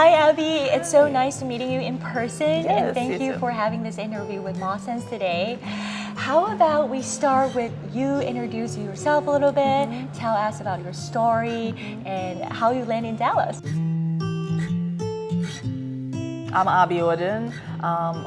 Hi Abby, it's so nice to meeting you in person, Yes, and thank you too. for having this interview with Modesens today. How about we start with you introduce yourself a little bit, tell us about your story and how you land in Dallas. I'm AbzStylz.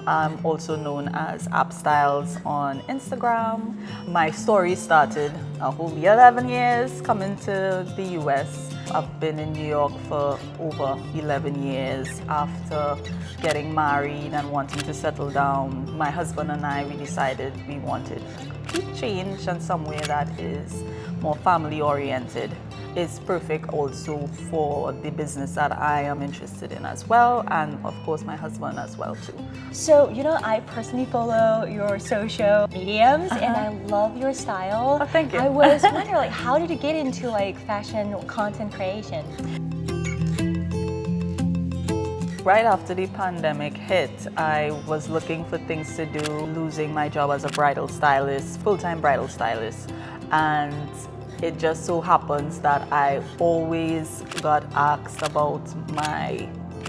I'm also known as AbzStylz on Instagram. My story started a whole 11 years coming to the US. I've been in New York for over 11 years. After getting married and wanting to settle down, my husband and I, we decided we wanted a complete change and somewhere that is more family oriented. Is perfect also for the business that I am interested in as well, and of course my husband as well too. So, I personally follow your social mediums and I love your style. Oh, thank you. I was wondering, how did you get into fashion content creation? Right after the pandemic hit, I was looking for things to do, losing my job as a bridal stylist, full-time bridal stylist, and it just so happens that I always got asked about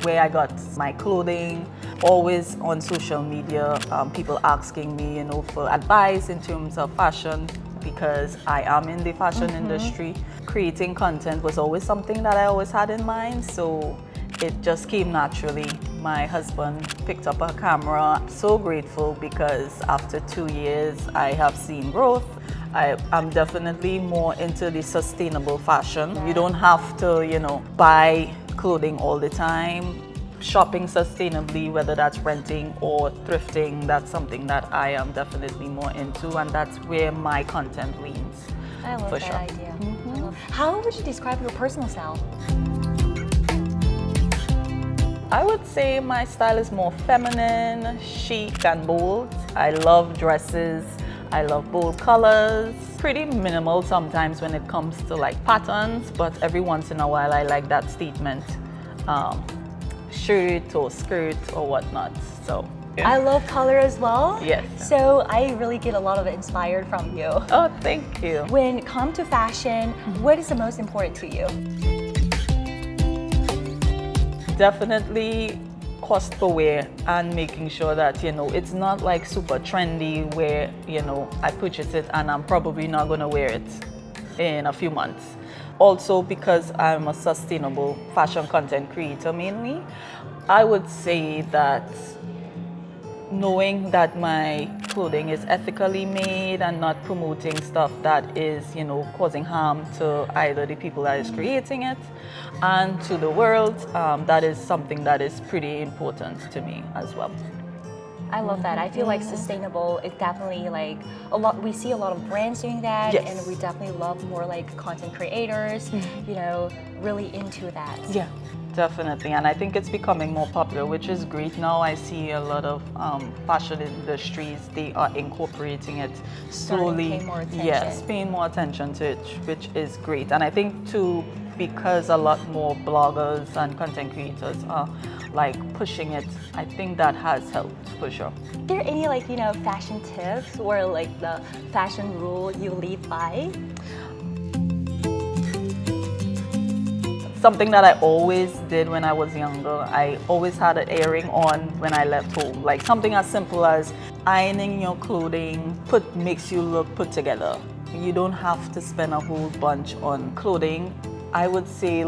where I got my clothing, always on social media, people asking me, for advice in terms of fashion, because I am in the fashion industry. Creating content was always something that I always had in mind, so it just came naturally. My husband picked up a camera. I'm so grateful because after 2 years, I have seen growth. I'm definitely more into the sustainable fashion. You don't have to, buy clothing all the time. Shopping sustainably, whether that's renting or thrifting, that's something that I am definitely more into, and that's where my content leans. I love for that sure. idea. How would you describe your personal style? I would say my style is more feminine, chic and bold. I love dresses. I love bold colors. Pretty minimal sometimes when it comes to patterns, but every once in a while I like that statement shirt or skirt or whatnot. So I love color as well. Yes. So I really get a lot of inspired from you. Oh, thank you. When it comes to fashion, what is the most important to you? Definitely cost per wear and making sure that it's not super trendy where I purchase it and I'm probably not going to wear it in a few months. Also, because I'm a sustainable fashion content creator mainly, I would say that knowing that my clothing is ethically made and not promoting stuff that is, causing harm to either the people that is creating it and to the world, that is something that is pretty important to me as well. I love that. I feel like sustainable is definitely a lot. We see a lot of brands doing that, Yes. and we definitely love more content creators, really into that. Yeah, definitely. And I think it's becoming more popular, which is great. Now I see a lot of fashion industries, they are incorporating it slowly. Pay more attention. Yes, paying more attention to it, which is great. And I think too, because a lot more bloggers and content creators are pushing it, I think that has helped for sure. Are there any fashion tips or the fashion rule you live by? Something that I always did when I was younger, I always had an earring on when I left home. Something as simple as ironing your clothing makes you look put together. You don't have to spend a whole bunch on clothing. I would say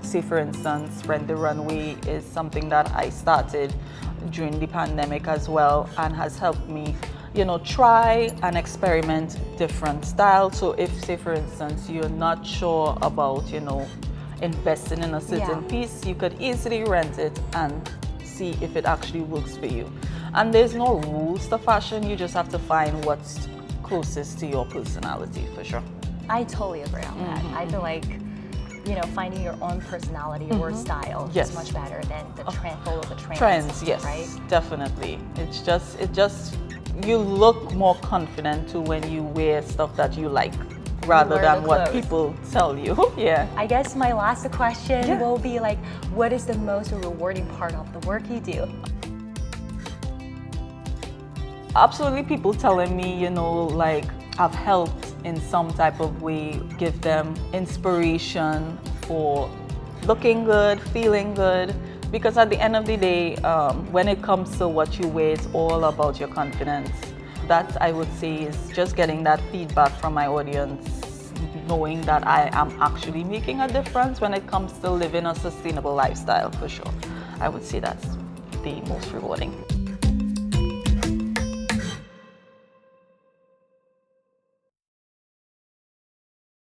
say for instance, Rent the Runway is something that I started during the pandemic as well and has helped me try and experiment different styles. So if, say for instance, you're not sure about investing in a certain piece, you could easily rent it and see if it actually works for you. And there's no rules to fashion, you just have to find what's closest to your personality for sure. I totally agree on that. I feel like finding your own personality or style Yes. is much better than the trend, follow the trends. Trends, yes, right? definitely. It just you look more confident too when you wear stuff that you like rather wear than the what clothes. people tell you. Yeah. I guess my last question Yeah. will be what is the most rewarding part of the work you do? Absolutely, people telling me, I've helped in some type of way, give them inspiration for looking good, feeling good, Because at the end of the day, when it comes to what you wear, it's all about your confidence. That, I would say, is just getting that feedback from my audience, knowing that I am actually making a difference when it comes to living a sustainable lifestyle, for sure. I would say that's the most rewarding.